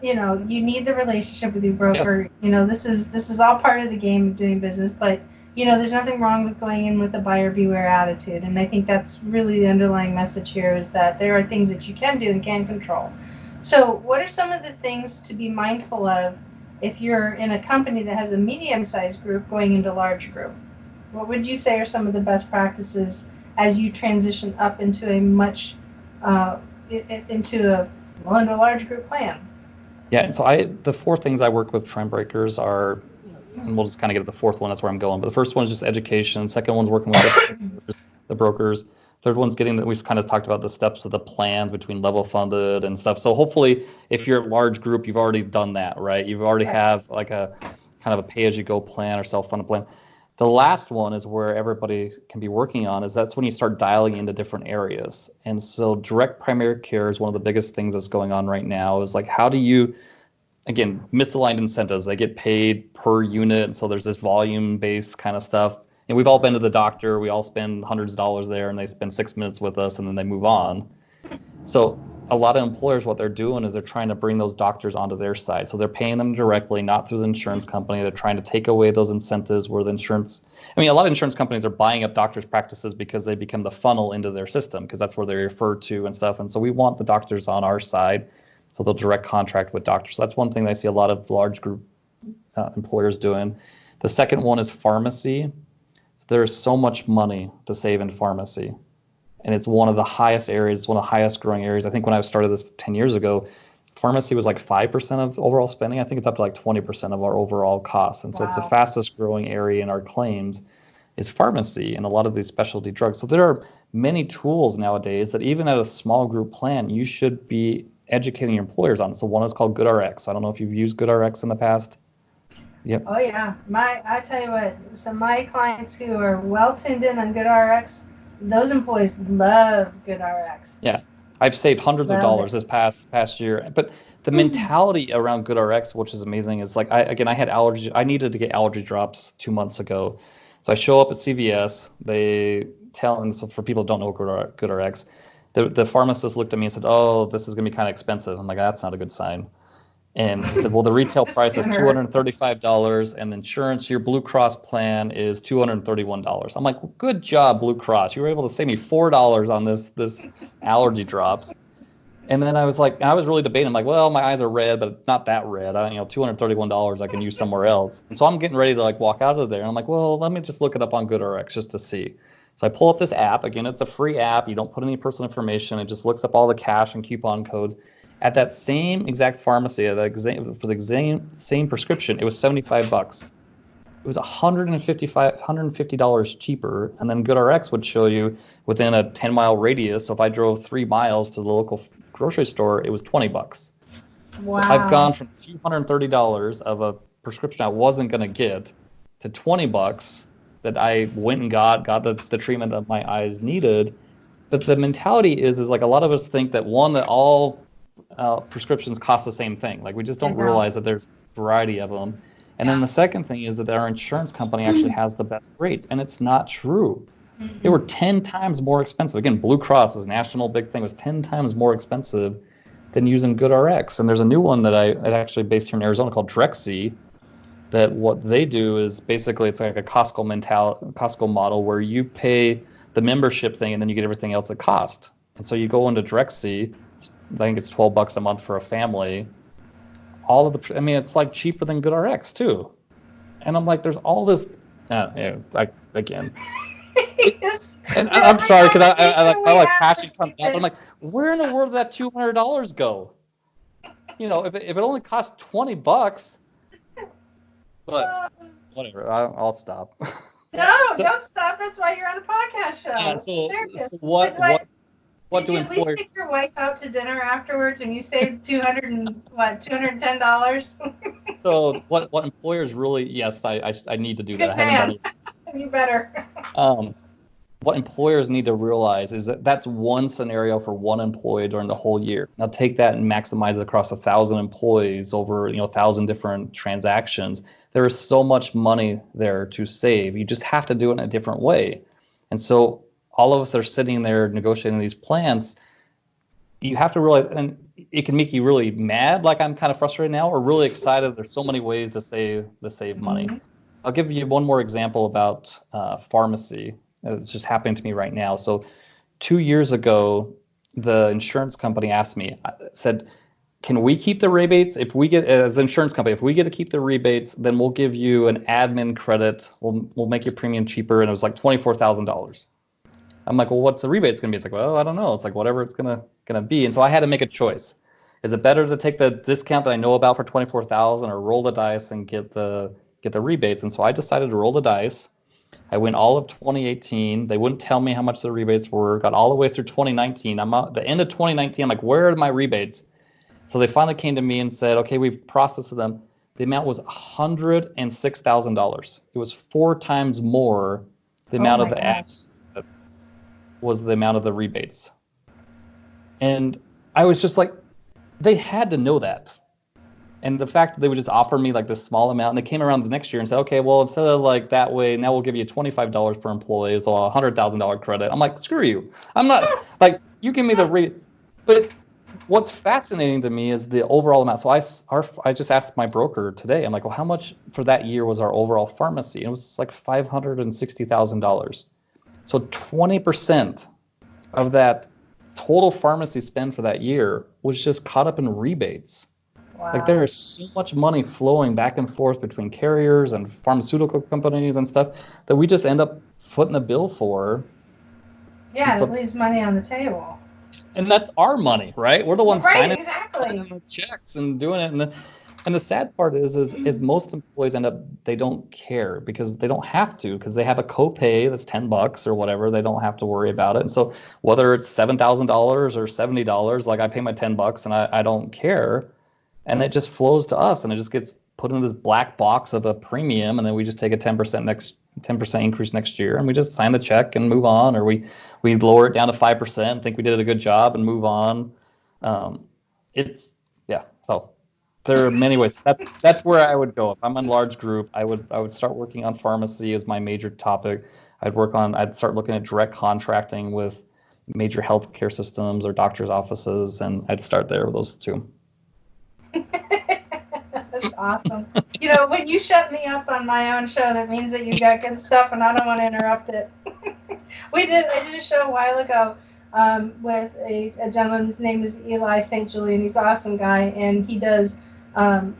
S2: you need the relationship with your broker. Yes. This is all part of the game of doing business, but there's nothing wrong with going in with a buyer beware attitude. And I think that's really the underlying message here, is that there are things that you can do and can control. So what are some of the things to be mindful of if you're in a company that has a medium-sized group going into large group? What would you say are some of the best practices as you transition up into a into a large group plan?
S3: Yeah, and so the four things I work with trend breakers are, and we'll just kind of get to the fourth one, that's where I'm going. But the first one is just education. Second one's working with the brokers. Third one's we've kind of talked about the steps of the plan between level funded and stuff. So hopefully, if you're a large group, you've already done that, right? You've already have like a kind of a pay-as-you-go plan or self-funded plan. The last one is where everybody can be working on, that's when you start dialing into different areas. And so direct primary care is one of the biggest things that's going on right now, is like, how do you, again, misaligned incentives, they get paid per unit. And so there's this volume-based kind of stuff. And we've all been to the doctor. We all spend hundreds of dollars there, and they spend 6 minutes with us, and then they move on. So a lot of employers, what they're doing is they're trying to bring those doctors onto their side. So they're paying them directly, not through the insurance company. They're trying to take away those incentives where the insurance, I mean, a lot of insurance companies are buying up doctors' practices because they become the funnel into their system, because that's where they're referred to and stuff. And so we want the doctors on our side. So they'll direct contract with doctors. So that's one thing I see a lot of large group employers doing. The second one is pharmacy. There's so much money to save in pharmacy. And it's one of the highest areas, it's one of the highest growing areas. I think when I started this 10 years ago, pharmacy was like 5% of overall spending. I think it's up to like 20% of our overall costs. And so it's the fastest growing area in our claims is pharmacy and a lot of these specialty drugs. So there are many tools nowadays that even at a small group plan, you should be educating your employers on. So one is called GoodRx. I don't know if you've used GoodRx in the past. Yep.
S2: Oh yeah, I tell you what, some of my clients who are well tuned in on GoodRx, those employees love GoodRx.
S3: Yeah, I've saved hundreds of dollars this past year. But the mentality around GoodRx, which is amazing, is like I had allergies. I needed to get allergy drops 2 months ago, so I show up at CVS. They tell, and so for people who don't know GoodRx, the pharmacist looked at me and said, "Oh, this is going to be kind of expensive." I'm like, "That's not a good sign." And he said, well, the retail price is $235, and insurance, your Blue Cross plan is $231. I'm like, well, good job, Blue Cross. You were able to save me $4 on this allergy drops. And then I was really debating. I'm like, well, my eyes are red, but not that red. $231 I can use somewhere else. And so I'm getting ready to like walk out of there. And I'm like, well, let me just look it up on GoodRx just to see. So I pull up this app. Again, it's a free app. You don't put any personal information. It just looks up all the cash and coupon codes. At that same exact pharmacy, for the same prescription, it was $75. It was $150 cheaper. And then GoodRx would show you within a 10-mile radius. So if I drove 3 miles to the local grocery store, it was $20.
S2: Wow.
S3: So I've gone from $230 of a prescription I wasn't going to get to $20 that I went and got the treatment that my eyes needed. But the mentality is like a lot of us think that all prescriptions cost the same thing. Like we just don't realize that there's a variety of them. And then the second thing is that our insurance company actually has the best rates, and it's not true. They were 10 times more expensive. Again, Blue Cross was national big thing, was 10 times more expensive than using GoodRx. And there's a new one that I actually based here in Arizona called Drexy, that what they do is basically it's like a Costco model where you pay the membership thing and then you get everything else at cost. And so you go into Drexy, I think it's $12 a month for a family. It's like cheaper than GoodRx too. And I'm like, there's all this, again. And I'm sorry because I like passion comes up. I'm like, where in the world did that $200 go? If it only costs $20, but whatever, I'll stop.
S2: No, don't stop. That's why you're on a podcast show.
S3: Yeah, so what do employers? Did you at least take
S2: your wife out to dinner afterwards and you saved $210?
S3: So what employers really? Yes, I need to do that.
S2: Good man. You better.
S3: What employers need to realize is that that's one scenario for one employee during the whole year. Now take that and maximize it across 1,000 employees over 1,000 different transactions. There is so much money there to save. You just have to do it in a different way. And so all of us that are sitting there negotiating these plans, you have to realize, and it can make you really mad, like I'm kind of frustrated now, or really excited. There's so many ways to save money. Mm-hmm. I'll give you one more example about pharmacy. It's just happening to me right now. So 2 years ago, the insurance company asked me, said, can we keep the rebates? If we get, as an insurance company, if we get to keep the rebates, then we'll give you an admin credit. We'll make your premium cheaper. And it was like $24,000. I'm like, well, what's the rebates going to be? It's like, well, I don't know. It's like whatever it's gonna be. And so I had to make a choice. Is it better to take the discount that I know about for $24,000 or roll the dice and get the rebates? And so I decided to roll the dice. I went all of 2018. They wouldn't tell me how much the rebates were. Got all the way through 2019. I'm at the end of 2019. I'm like, where are my rebates? So they finally came to me and said, okay, we've processed them. The amount was $106,000. It was 4 times more the amount of the app was the amount of the rebates. And I was just like, they had to know that. And the fact that they would just offer me like this small amount, and they came around the next year and said, okay, well, instead of like that way, now we'll give you $25 per employee. It's a $100,000 credit. I'm like, screw you. I'm not like, you give me the rate. But What's fascinating to me is the overall amount. So I just asked my broker today. I'm like, well, how much for that year was our overall pharmacy? And it was like $560,000. So 20% of that total pharmacy spend for that year was just caught up in rebates. Like there
S2: Wow.
S3: is so much money flowing back and forth between carriers and pharmaceutical companies and stuff that we just end up footing the bill for. And
S2: Yeah, it
S3: so,
S2: leaves money on the table.
S3: and that's our money, right? We're the ones
S2: Right,
S3: signing
S2: exactly.
S3: the checks and doing it. And the sad part is most employees end up, they don't care because they don't have to, because they have a copay that's $10 or whatever. They don't have to worry about it. And so whether it's $7,000 or $70, like I pay my $10 and I don't care. And it just flows to us and it just gets put in this black box of a premium. And then we just take a 10% increase next year and we just sign the check and move on, or we lower it down to 5%, think we did a good job and move on. It's yeah. So there are many ways. That's where I would go if I'm in a large group. I would start working on pharmacy as my major topic. I'd start looking at direct contracting with major healthcare systems or doctors' offices, and I'd start there with those two.
S2: That's awesome. When you shut me up on my own show, that means that you got good stuff, and I don't want to interrupt it. I did a show a while ago with a gentleman. His name is Eli St. Julian. He's an awesome guy, and he does.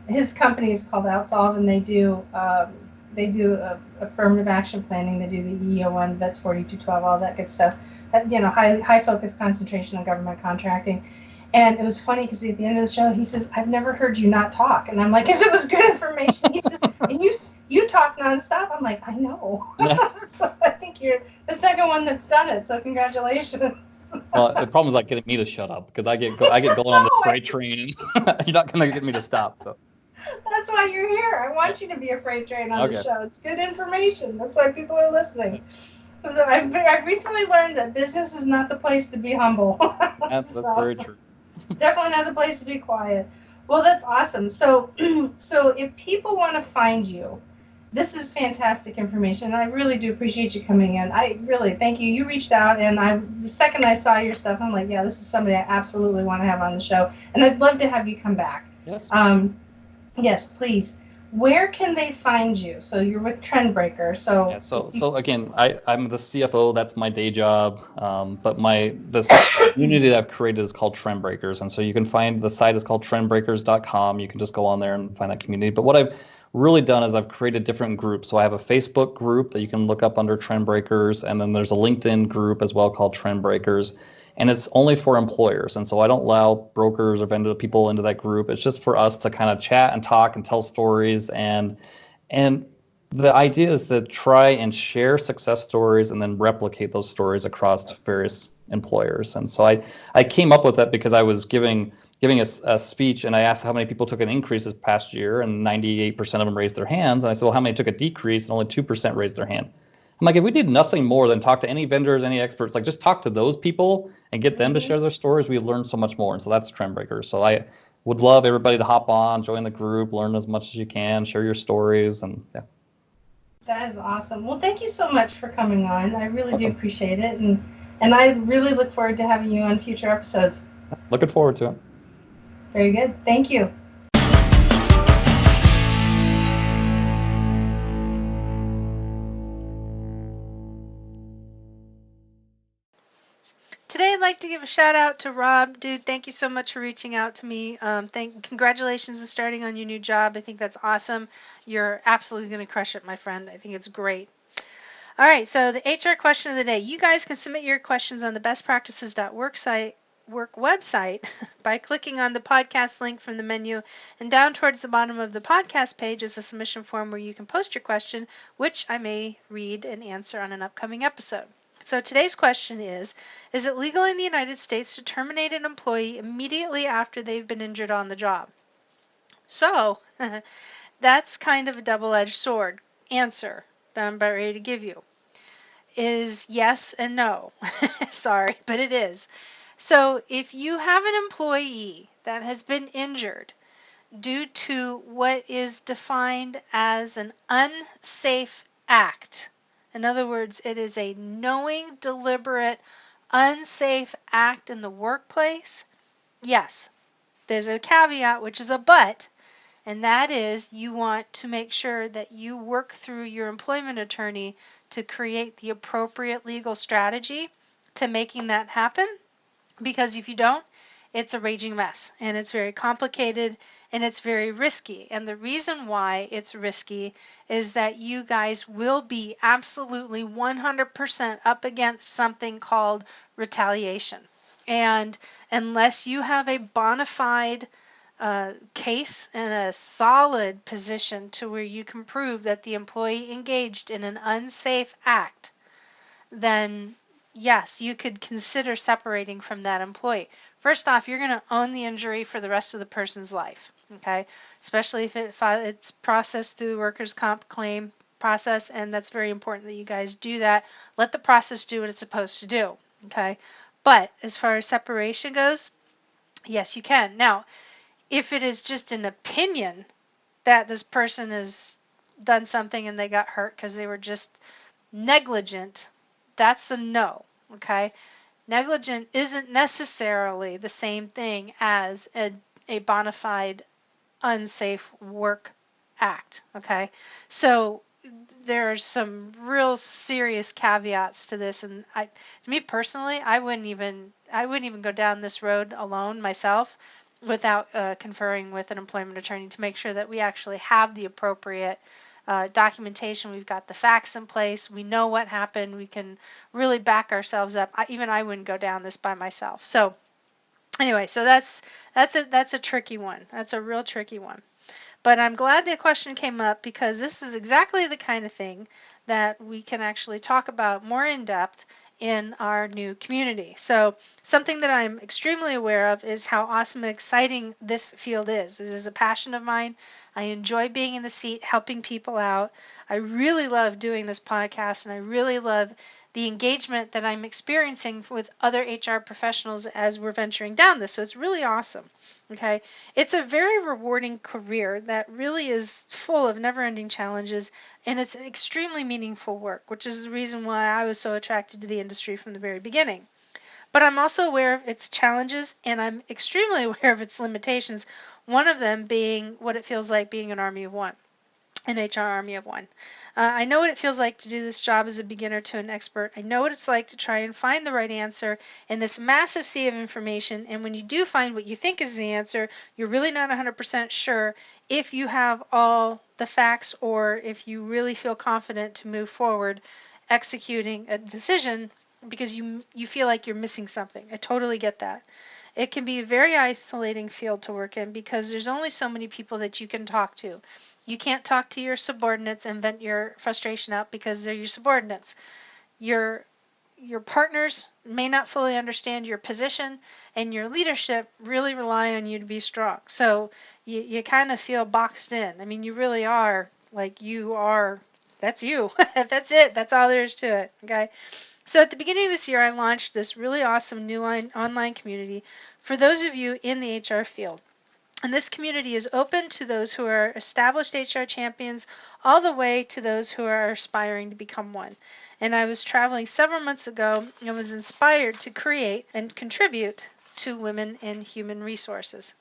S2: His company is called Outsolve, and they do affirmative action planning. They do the EEO1, Vets 4212, all that good stuff. High focus concentration on government contracting. And it was funny because at the end of the show, he says, "I've never heard you not talk." And I'm like, "Because it was good information." He says, "And you talk nonstop." I'm like, "I know." So I think you're the second one that's done it. So congratulations.
S3: Well, the problem is like getting me to shut up because I get going on this
S2: No,
S3: freight train. You're not gonna get me to stop. So.
S2: that's why you're here. I want you to be a freight train on the
S3: Okay,
S2: show. It's good information. That's why people are listening. I've recently learned that business is not the place to be humble.
S3: that's very true.
S2: Definitely not the place to be quiet. Well, that's awesome. So, so if people want to find you, this is fantastic information. I really do appreciate you coming in. I really thank you. You reached out, and the second I saw your stuff, I'm like, yeah, this is somebody I absolutely want to have on the show, and I'd love to have you come back.
S3: Yes.
S2: Yes, please. Where can they find you? So you're with Trendbreaker. So
S3: Yeah, so again, I'm the CFO. That's my day job. But this community that I've created is called Trendbreakers, and so you can find the site is called trendbreakers.com. You can just go on there and find that community. But what I've really done is I've created different groups. So I have a Facebook group that you can look up under Trendbreakers, and then there's a LinkedIn group as well called Trendbreakers. And it's only for employers. And so I don't allow brokers or vendor people into that group. It's just for us to kind of chat and talk and tell stories. And the idea is to try and share success stories and then replicate those stories across various employers. And so I came up with that because I was giving a speech, and I asked how many people took an increase this past year, and 98% of them raised their hands. And I said, well, how many took a decrease? And only 2% raised their hand. I'm like, if we did nothing more than talk to any vendors, any experts, like just talk to those people and get them to share their stories, we learn so much more. And so that's Trendbreakers. So I would love everybody to hop on, join the group, learn as much as you can, share your stories, and yeah.
S2: that is awesome. Well, thank you so much for coming on. I really do appreciate it, and I really look forward to having you on future episodes.
S3: Looking forward to it.
S2: Very good. Thank you. Today, I'd like to give a shout out to Rob. Dude, thank you so much for reaching out to me. Congratulations on starting on your new job. I think that's awesome. You're absolutely going to crush it, my friend. I think it's great. All right, so the HR question of the day. You guys can submit your questions on the bestpractices.work website by clicking on the podcast link from the menu, and down towards the bottom of the podcast page is a submission form where you can post your question, which I may read and answer on an upcoming episode. So today's question is it legal in the United States to terminate an employee immediately after they've been injured on the job? So that's kind of a double-edged sword answer that I'm about ready to give you. Is yes and no. Sorry, but it is. So if you have an employee that has been injured due to what is defined as an unsafe act, in other words, it is a knowing, deliberate, unsafe act in the workplace, Yes, there's a caveat, which is a but, and that is you want to make sure that you work through your employment attorney to create the appropriate legal strategy to making that happen. Because if you don't, it's a raging mess and it's very complicated and it's very risky. And the reason why it's risky is that you guys will be absolutely 100% up against something called retaliation. And unless you have a bona fide case and a solid position to where you can prove that the employee engaged in an unsafe act, then yes, you could consider separating from that employee. First off, you're going to own the injury for the rest of the person's life, okay? Especially if it's processed through the workers' comp claim process, and that's very important that you guys do that. Let the process do what it's supposed to do, okay? But as far as separation goes, yes, you can. Now, if it is just an opinion that this person has done something and they got hurt because they were just negligent, that's a no, okay? Negligent isn't necessarily the same thing as a bona fide unsafe work act, okay? So there's some real serious caveats to this, and to me personally, I wouldn't even go down this road alone myself without conferring with an employment attorney to make sure that we actually have the appropriate documentation. We've got the facts in place. We know what happened. We can really back ourselves up. Even I wouldn't go down this by myself. So anyway, so that's a tricky one. That's a real tricky one. But I'm glad the question came up because this is exactly the kind of thing that we can actually talk about more in depth in our new community. So something that I'm extremely aware of is how awesome and exciting this field is. It is a passion of mine. I enjoy being in the seat, helping people out. I really love doing this podcast, and I really love the engagement that I'm experiencing with other HR professionals as we're venturing down this. So it's really awesome. Okay. It's a very rewarding career that really is full of never-ending challenges, and it's extremely meaningful work, which is the reason why I was so attracted to the industry from the very beginning. But I'm also aware of its challenges, and I'm extremely aware of its limitations, one of them being what it feels like being an army of one. An HR army of one. I know what it feels like to do this job as a beginner to an expert. I know what it's like to try and find the right answer in this massive sea of information. And when you do find what you think is the answer, you're really not 100% sure if you have all the facts or if you really feel confident to move forward executing a decision because you feel like you're missing something. I totally get that. It can be a very isolating field to work in because there's only so many people that you can talk to. You can't talk to your subordinates and vent your frustration out because they're your subordinates. Your partners may not fully understand your position, and your leadership really rely on you to be strong. So you kind of feel boxed in. I mean, you really are that's you. That's it. That's all there is to it. Okay. So at the beginning of this year, I launched this really awesome new online community for those of you in the HR field. And this community is open to those who are established HR champions all the way to those who are aspiring to become one. And I was traveling several months ago and was inspired to create and contribute to women in human resources.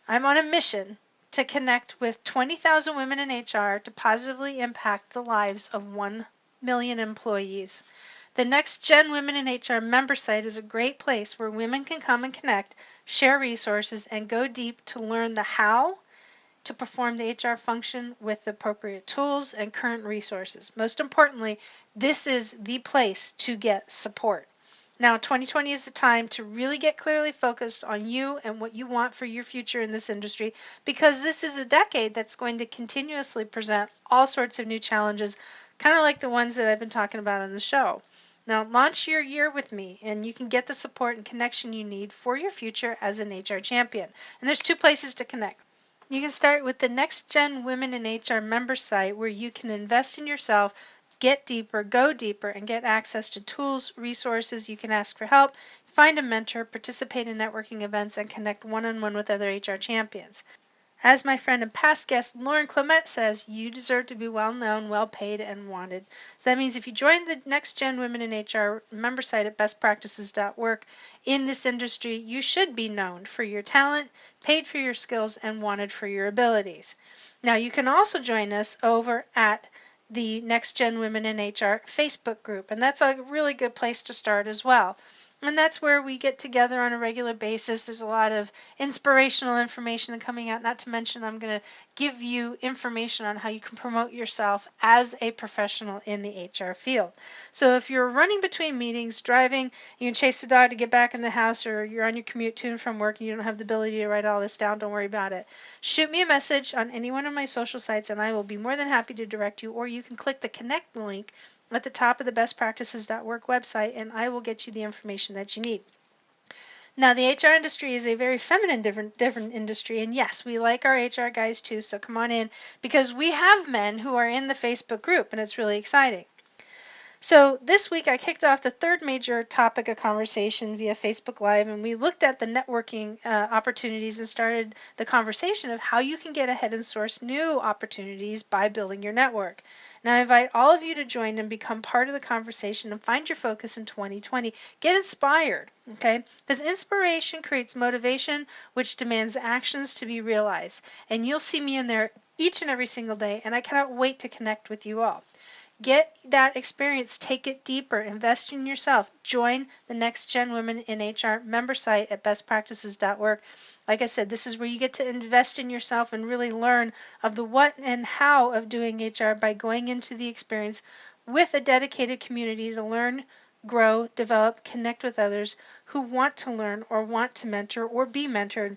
S2: I'm on a mission to connect with 20,000 women in HR to positively impact the lives of 1 million employees. The Next Gen Women in HR member site is a great place where women can come and connect, share resources, and go deep to learn the how to perform the HR function with the appropriate tools and current resources. Most importantly, this is the place to get support. Now, 2020 is the time to really get clearly focused on you and what you want for your future in this industry, because this is a decade that's going to continuously present all sorts of new challenges, kind of like the ones that I've been talking about on the show. Now, launch your year with me, and you can get the support and connection you need for your future as an HR champion. And there's 2 places to connect. You can start with the Next Gen Women in HR member site, where you can invest in yourself, get deeper, go deeper, and get access to tools, resources. You can ask for help, find a mentor, participate in networking events, and connect one-on-one with other HR champions. As my friend and past guest Lauren Clement says, you deserve to be well known, well paid, and wanted. So that means if you join the Next Gen Women in HR member site at bestpractices.work in this industry, you should be known for your talent, paid for your skills, and wanted for your abilities. Now, you can also join us over at the Next Gen Women in HR Facebook group, and that's a really good place to start as well. And that's where we get together on a regular basis. There's a lot of inspirational information coming out, not to mention I'm going to give you information on how you can promote yourself as a professional in the HR field. So if you're running between meetings, driving, you can chase the dog to get back in the house, or you're on your commute to and from work and you don't have the ability to write all this down, don't worry about it. Shoot me a message on any one of my social sites and I will be more than happy to direct you, or you can click the connect link at the top of the bestpractices.work website and I will get you the information that you need. Now, the HR industry is a very feminine, different industry, and yes, we like our HR guys too, so come on in, because we have men who are in the Facebook group, and it's really exciting. So this week I kicked off the third major topic of conversation via Facebook Live, and we looked at the networking opportunities and started the conversation of how you can get ahead and source new opportunities by building your network. Now I invite all of you to join and become part of the conversation and find your focus in 2020. Get inspired, okay? Because inspiration creates motivation, which demands actions to be realized. And you'll see me in there each and every single day, and I cannot wait to connect with you all. Get that experience, take it deeper, invest in yourself. Join the Next Gen Women in HR member site at bestpractices.work. Like I said, this is where you get to invest in yourself and really learn of the what and how of doing HR by going into the experience with a dedicated community to learn, grow, develop, connect with others who want to learn or want to mentor or be mentored,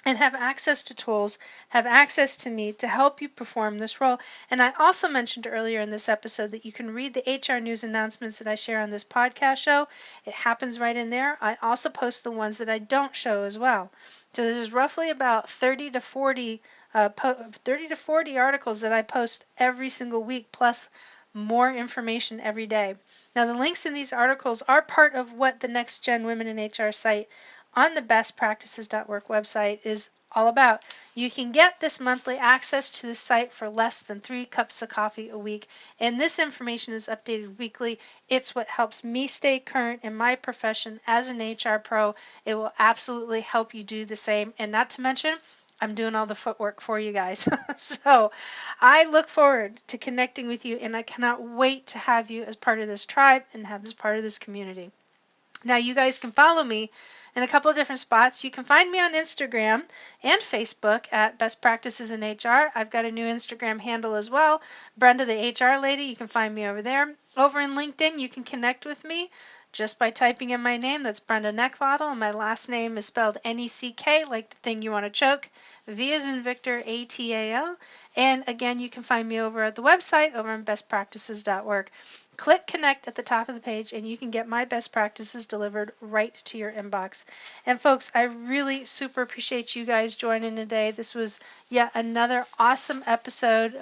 S2: and have access to tools, have access to me to help you perform this role. And I also mentioned earlier in this episode that you can read the HR news announcements that I share on this podcast show. It happens right in there. I also post the ones that I don't show as well. So there's roughly about 30 to 40 articles that I post every single week, plus more information every day. Now the links in these articles are part of what the Next Gen Women in HR site on the bestpractices.work website is all about. You can get this monthly access to the site for less than 3 cups of coffee a week, and this information is updated weekly. It's what helps me stay current in my profession as an HR pro. It will absolutely help you do the same, and not to mention, I'm doing all the footwork for you guys. So I look forward to connecting with you, and I cannot wait to have you as part of this tribe and have as part of this community. Now you guys can follow me in a couple of different spots. You can find me on Instagram and Facebook at Best Practices in HR. I've got a new Instagram handle as well, Brenda the HR Lady. You can find me over there. Over in LinkedIn, you can connect with me just by typing in my name. That's Brenda Neckvaddle, and my last name is spelled N-E-C-K, like the thing you want to choke. V as in Victor, A-T-A-L. And again, you can find me over at the website, over on bestpractices.work. Click connect at the top of the page and you can get my best practices delivered right to your inbox. And folks, I really super appreciate you guys joining today. This was yet another awesome episode.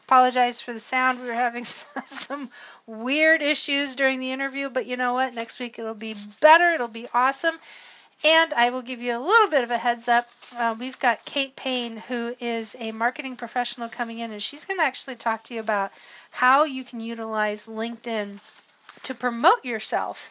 S2: Apologize for the sound. We were having some weird issues during the interview, but you know what? Next week it'll be better. It'll be awesome. And I will give you a little bit of a heads up. We've got Kate Payne, who is a marketing professional, coming in, and she's going to actually talk to you about how you can utilize LinkedIn to promote yourself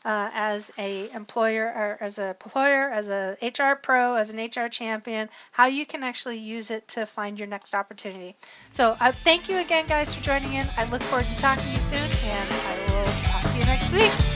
S2: as a employer, or as a HR pro, as an HR champion, how you can actually use it to find your next opportunity. So thank you again, guys, for joining in. I look forward to talking to you soon, and I will talk to you next week.